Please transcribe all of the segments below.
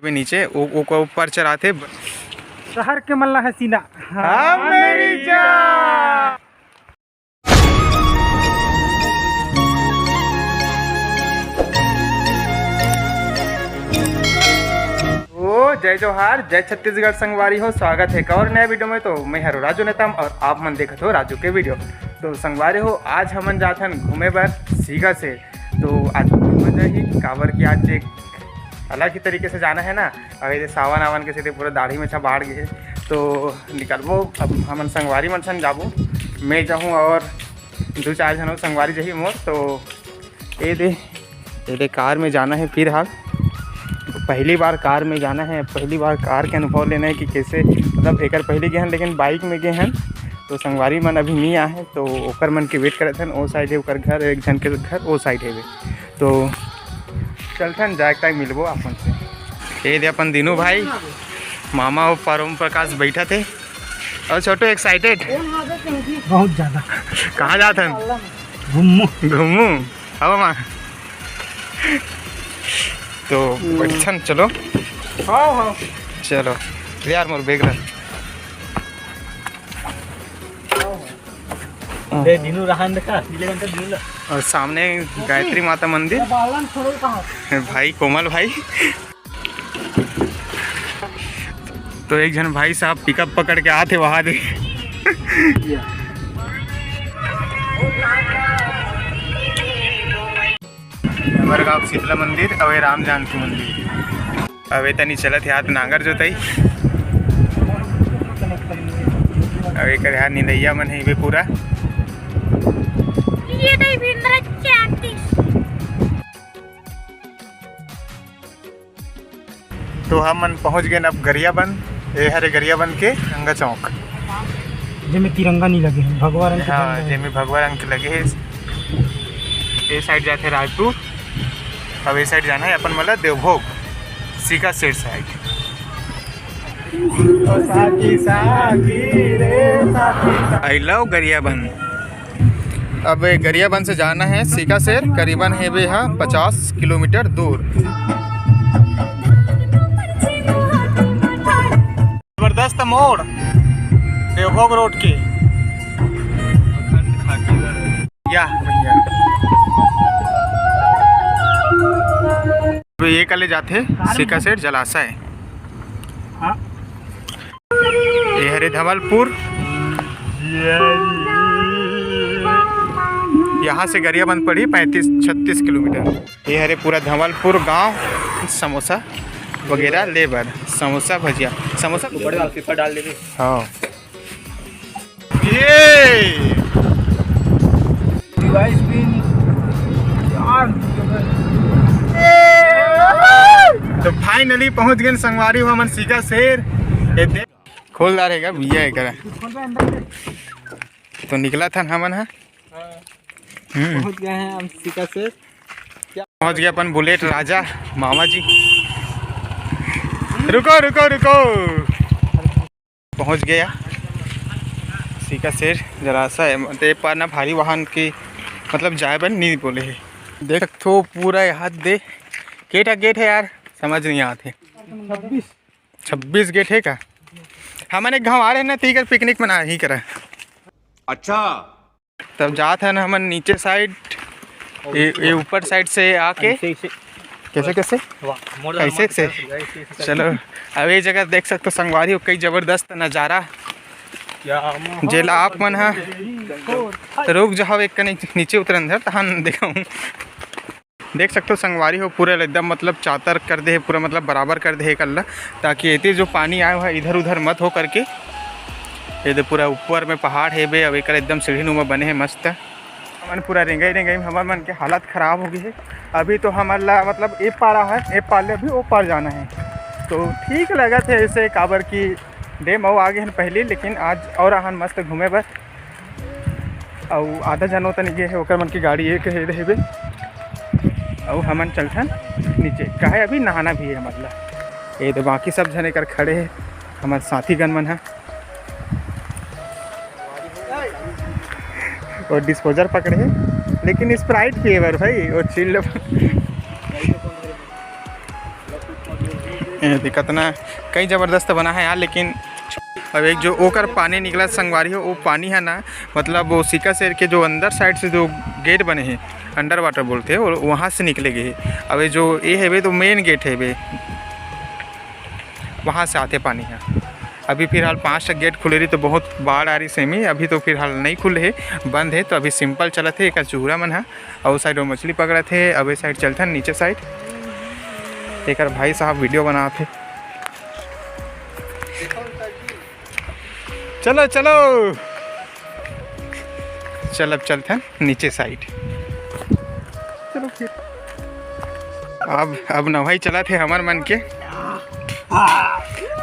नीचे वो को ऊपर चढ़ाते शहर के मल्ला हसीना मेरी जान। जय जोहार, जय छत्तीसगढ़ संगवारी हो। स्वागत है एक और नया वीडियो में। तो मैं हरो राजू नेताम और आप मन देखत हो राजू के वीडियो। तो संगवारी हो, आज हमन जात हन घूमे बर सीगा से। तो आज मजा ही काबर की आज एक अलग ही तरीके से जाना है ना। अगर सावन आवन के सीधे पूरा दाढ़ी में बाढ़ गए तो निकलबो। अब हमन संगवारी मन सन जाबो, मैं जाऊँ और 2-4 जन संगवारी जही मोर। तो ये दे कार में जाना है। फिलहाल पहली बार कार में जाना है, पहली बार कार के अनुभव लेना है कि कैसे, मतलब एक पहले गए हैं लेकिन बाइक में गए हैं। तो संगवारी मन अभी नहीं आए हैं तो ओकर मन के वेट करते हैं। वो साइड है ओकर घर, एक जन के घर वो साइड है। तो चलते जाए टाइम मिलबो अपन से। ये दे अपन दिनू भाई, मामा और परम प्रकाश बैठा थे और छोटो एक्साइटेड बहुत ज़्यादा। कहाँ जाते हैं? घूमू अब माँ। तो बैठन चलो। हाँ चलो यार, मोर बेग रहा दिनू रहन देखा। और सामने गायत्री माता मंदिर। भाई कोमल भाई। तो एक जन भाई साहब पिकअप पकड़ के आते वहाँ दे। गाँव शीतला मंदिर और राम जानकी मंदिर। अवे तनी चलत याद नांगर जोतई। अब एक यार निंदैया मन है पूरा। तो हम मन पहुंच गए अब गरियाबंद। ये हरे गरियाबंद के रंगा चौक, जिसमें तिरंगा नहीं लगे हैं, भगवा रंग। हाँ, जिसमें भगवा रंग के लगे है। ये साइड जाते राजपुर। अब ये साइड जाना है अपन मतलब देवभोग, सीका सेठ साइड। I love Gariaband. अब गरियाबंद से जाना है सीका सेठ, करीबन है वे 50 किलोमीटर दूर। जबरदस्त मोड़ देवभोग रोड के। या भैया तो ये कल जाते सीका सेठ जलाशय। ये हरे धवलपुर। यहाँ से गरियाबंद पड़ी 35-36 किलोमीटर। ये हरे पूरा धवलपुर गांव। समोसा वगैरह लेबर, समोसा भजिया, समोसा पेपर डाल दे। हाँ ये तो फाइनली पहुंच गए संगवारी हो हमन सीका शेर। खोल दा रहेगा भैया एक। तो निकला था हमन है। पहुंच गए हैं हम सीका शेर। पहुंच गया अपन बुलेट राजा मामा जी। रुको रुको रुको, पहुंच गया सीका शेर जलाशय। मतलब पर ना भारी वाहन की मतलब जाए बन नहीं बोले है। देख तो पूरा यहाँ दे केटा गेट है यार, समझ नहीं आते। 26 गेट है का। हमने एक गाँव आ रहे हैं ना, ठीक है पिकनिक मना ही करा। अच्छा तब जाते हैं ना हमन नीचे साइड, ये ऊपर साइड से आके कैसे कैसे से चलो। अब ये जगह देख सकते हो संगवारी हो, कई जबरदस्त नज़ारा जेला आप मन है। रुक जाओ एक नीचे उतर अंदर तहन देखो। देख सकते हो संगवारी हो पूरा एकदम मतलब चातर कर दे है, पूरा मतलब बराबर कर दे है कल्ला, ताकि इतने जो पानी आया हुआ है इधर उधर मत हो करके। ये पूरा ऊपर में पहाड़ है बे, अब एक एकदम सीढ़ी नुमा बने हैं मस्त। हमन पूरा रेंगाई में हमारे मन के हालत ख़राब हो गई है। अभी तो हमारा मतलब ए पारा है, ए पाले अभी ओ पार जाना है। तो ठीक लगा थे ऐसे काबर की डेम और आगे हैं पहले, लेकिन आज और आहन मस्त घूमे बस। और आधा जनो तो नहीं गए है ओकर मन की गाड़ी एक है बे। और हमन चलथन नीचे कहे अभी नहाना भी है मतलब। ये तो बाकी सब जने कर खड़े हैं हमारे साथी गण मन है। और डिस्पोजर पकड़े हैं, लेकिन स्प्राइट फ्लेवर भाई और चिल्ड। दिक्कत ना कई ज़बरदस्त बना है यार। लेकिन अब एक जो ओकर पानी निकला संगवारी हो, वो पानी है ना, मतलब वो सिका शेर के जो अंदर साइड से जो गेट बने हैं, अंडर वाटर बोलते हैं, और वहाँ से निकले गए। अब ये जो ये है वे तो मेन गेट है वे, वहाँ से आते पानी है। अभी फिलहाल 5 गेट खुले रही तो बहुत बाढ़ आ रही सेमी। अभी तो फिलहाल नहीं खुले है, बंद है। तो अभी सिंपल चला थे, एक चूहरा मन है और उस साइड वो मछली पकड़ा थे। अब इस साइड चलते नीचे साइड, एक भाई साहब वीडियो बना थे। चलो चलो चल, अब चलते हैं नीचे साइड। चलो फिर अब नवाई चला थे हमार मन के।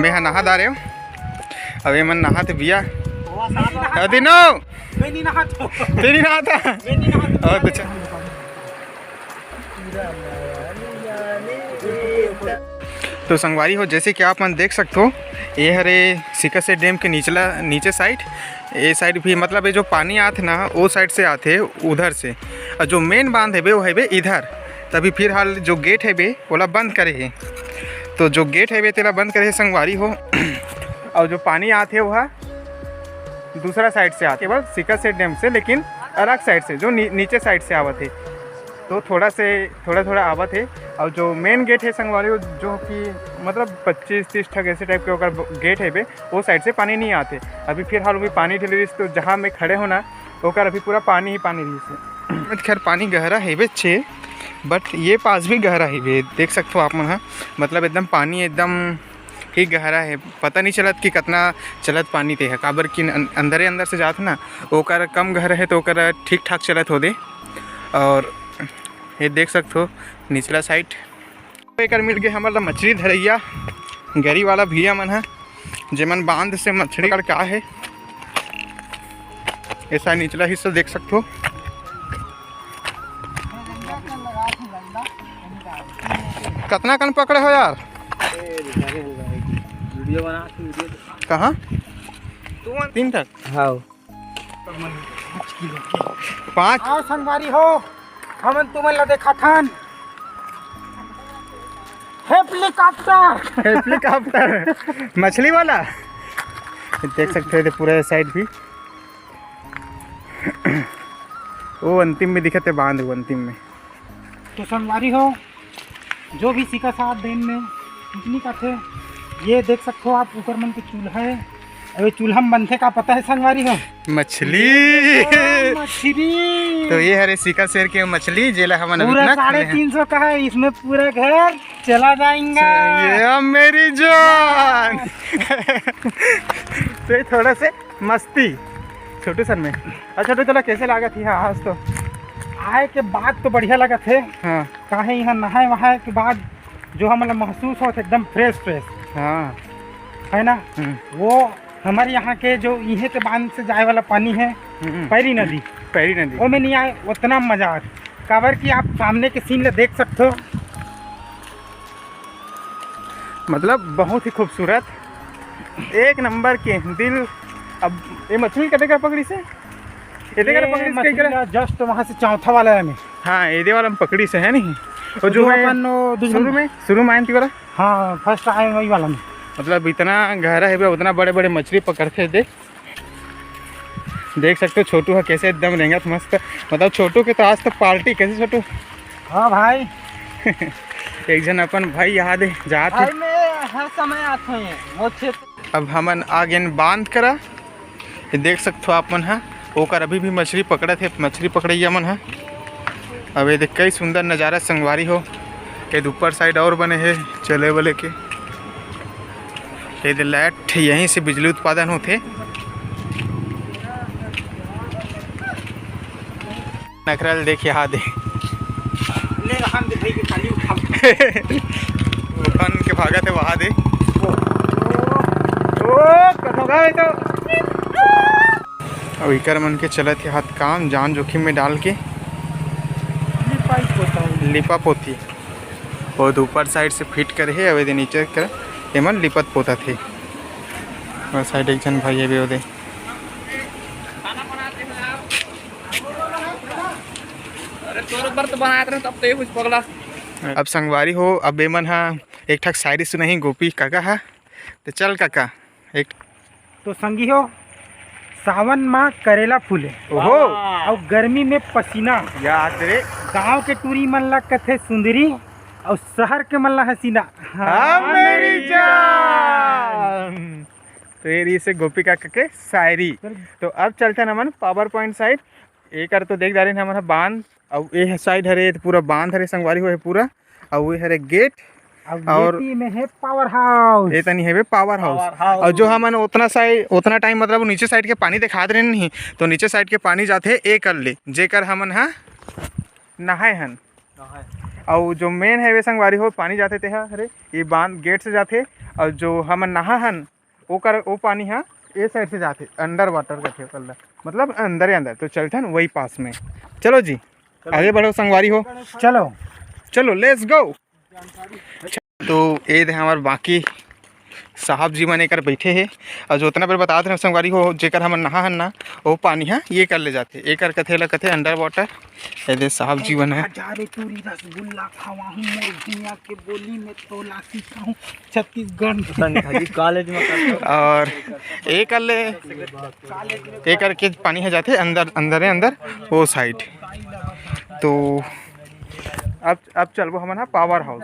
मैं नहा दा रहे हूँ, अब ये मन नहा थे बिया दिनो तेरी नहाता और तो तो संगवारी हो, जैसे कि आप मन देख सकते हो, ये हरे सिका से डैम के नीचे साइड, ये साइड भी मतलब ये जो पानी आते ना वो साइड से आते उधर से, और जो मेन बांध है वो है बे इधर। तभी फिलहाल जो गेट है बे ओला बंद करे है, तो जो गेट है बे तेला बंद करे है संगवारी हो। और जो पानी आते वह दूसरा साइड से आते, केवल सिका से डैम से, लेकिन अलग साइड से जो नीचे साइड से आवत है, तो थोड़ा आवत है। और जो मेन गेट है संगवारी जो कि मतलब 25-30 ठग ऐसे टाइप के ओकर गेट है बे, वो साइड से पानी नहीं आते। अभी फिलहाल भी पानी ढिल रही, तो जहाँ मैं खड़े होना ओकर अभी पूरा पानी ही पानी रही से। खैर पानी गहरा है बे छे, बट ये पास भी गहरा है बे, देख सकते हो आप मन। मतलब एकदम पानी एकदम ही गहरा है, पता नहीं चलत कि कितना चलत पानी ते है, काबर कि अंदर से जात ना ओकर कम गहरा है तो ओकर ठीक ठाक चलत हो दे। और ये देख सकते हो निचला साइड एक मिल गए हमारा मछली धरैया गरी वाला भैया मन है, जेमन बांध से मछली का क्या है। ऐसा निचला हिस्सा देख सकते हो। कितना कन पकड़े हो यार? वीडियो बना, कहाँ? 3 तक। हाँ 5 आओ संगवारी हो, हम तुम ला देखा थान हेलीकॉप्टर मछली वाला देख सकते हो पूरा साइड भी। वो अंतिम में दिखते बांध, वो अंतिम में। तो संगवारी हो, जो भी सिका साथ डैम में इतनी का थे, ये देख सकते हो आप ऊपर मन के चूल्हा है, अरे चूल्हा में बंधे का पता है संगवारी हो? मछली मछली तो ये हरे सिका शेर के मछली जेला हम पूरा 350 का है, इसमें पूरा घर चला जाएगा। ये मेरी जान। तो ये थोड़ा से मस्ती छोटे सन में। अच्छा तो चला कैसे लगा थी? हाँ आज तो आए के बाद तो बढ़िया लगा थे। हाँ काहे यहाँ नहाए वहाए के बाद जो हमारा महसूस हो एकदम फ्रेश। हाँ है ना। वो हमारे यहाँ के जो इहे के बांध से जाए वाला पानी है, पैरी नदी वो में नहीं आए उतना मजा आ। काबर कि आप सामने के सीन ले देख सकते हो, मतलब बहुत ही खूबसूरत, एक नंबर के दिल। अब ये मछली कटे का पकड़ी से जस्ट वहाँ से चौथा वाला है में। हाँ ये वाला पकड़ी से है नहीं, और जो अपन शुरू में आयन वाला। हाँ फर्स्ट आए वही वाला में। मतलब इतना गहरा है, उतना बड़े बड़े मछली पकड़ते थे। देख सकते हो छोटू है कैसे एकदम रहेंगे मस्त। मतलब छोटू के तो आज तक पार्टी कैसे छोटू। हाँ भाई एक जन अपन भाई याद है जाते हर समय आते हैं वो क्षेत्र। अब हमन आगे बांध करा, ये देख सकते हो आप मन है ओकर अभी भी मछली पकड़े थे, मछली पकड़ैया मन है। अब ये देख कई सुंदर नज़ारा संगवारी हो, ये ऊपर साइड और बने हैं चले वाले के। ये लाइट यहीं से बिजली उत्पादन होते। नखरल देखिए हाँ दे बन के भागा थे वहाँ दे। तो अब इकर मन के चलत है हाथ काम जान जोखिम में डाल के लिपा पोती और ऊपर साइड से फिट करे है। अब नीचे कर एमन लिपत पोता थे और साइड एक जन भाई भी होते। अब संगवारी हो, अब एमन हा एक ठक शायरी सुनही गोपी काका हा। तो चल काका एक तो संगी हो, सावन माँ करेला फूले ओहो और गर्मी में पसीना। याद रे गांव के टूरी मन ला कथे सुंदरी और शहर के मन ला हसीना। हाँ मेरी जान। तो ये रही से गोपी काका के शायरी। तो अब चलते हैं हमन पावर पॉइंट साइड। एक कर तो देख जा रहे हैं हमारा बांध और ये साइड हरे पूरा बांध हरे संगवारी हुए पूरा और ये हरे गेट और में है पावर हाउस। ये तनी है पावर हाउस। और जो हमन उतना टाइम मतलब नीचे साइड के पानी दिखा रहे नहीं, तो नीचे साइड के पानी जाते ए कर ले जेकर हमन हाँ नहाए हन। और जो मेन है वे संगवारी हो पानी जाते थे हरे ये बांध गेट से जाते और जो हमन नहा हन वो पानी हाँ ये साइड से जाते अंडर वाटर का थे मतलब अंदर ही अंदर। तो चलते हैं वही पास में। चलो जी आगे बढ़ो संगवारी हो। चलो चलो लेट्स गो। तो ये हमारे बाकी साहब जी मन कर बैठे हैं और जो उतना पर बता दे संगवारी हो जेकर हमन नहा हन ना वो पानी हाँ ये कर ले जाते एक कर कथे ला कथे अंडर वाटर। ये साहब जी बन है रसगुल्ला खवाहूं मोरनिया के बोली में तोला सीखाऊं छत्तीसगढ़ कॉलेज में और एक कर ले एक करके पानी है जाते अंदर वो साइड। तो अब चलबो हमन हाँ पावर हाउस।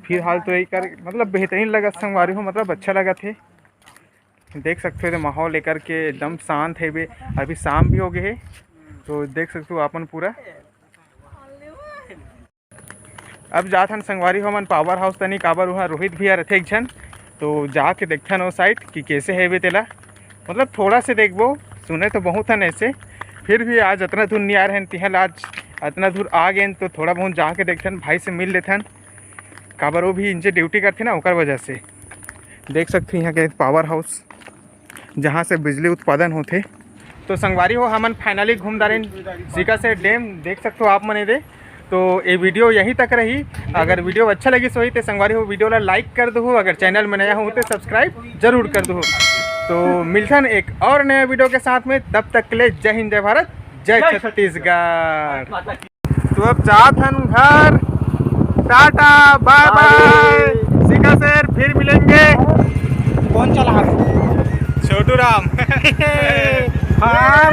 फिलहाल तो यही कर मतलब बेहतरीन लगा संगवारी हो, मतलब अच्छा लगा थे। देख सकते हो तो माहौल लेकर के एकदम शांत है बे। अभी शाम भी हो गए है तो देख सकते हो अपन पूरा। अब जात हन संगवारी हो हमन पावर हाउस तनी काबर वहाँ रोहित भी रहते एक जन। तो जाके देखथन वो साइड कि कैसे है बे तेला मतलब थोड़ा से देखबो। सुने तो बहुत हन ऐसे, फिर भी आज इतना दूर नहीं आ रहे हैं तिहल आज इतना दूर आ गए तो थोड़ा बहुत जाके देखथन भाई से मिल लेथन काबर वो भी इनसे ड्यूटी करते ना ओकर वजह से। देख सकते हैं यहाँ के पावर हाउस जहाँ से बिजली उत्पादन होते। तो संगवारी हो हमन फाइनली घूम दारेन सिका से डैम देख सकते हो आप मने दे। तो ये वीडियो यहीं तक रही। अगर वीडियो अच्छा लगी सो ही तो संगवारी हो वीडियो ला लाइक कर दो। अगर चैनल में नया हो तो सब्सक्राइब जरूर कर दो। तो मिलते एक और नया वीडियो के साथ में, तब तक के लिए जय हिंद जय भारत जय छत्तीसगढ़। तो अब जात हन घर, टाटा बाय बाय सिका सर, फिर मिलेंगे। कौन चला छोटू राम। हाँ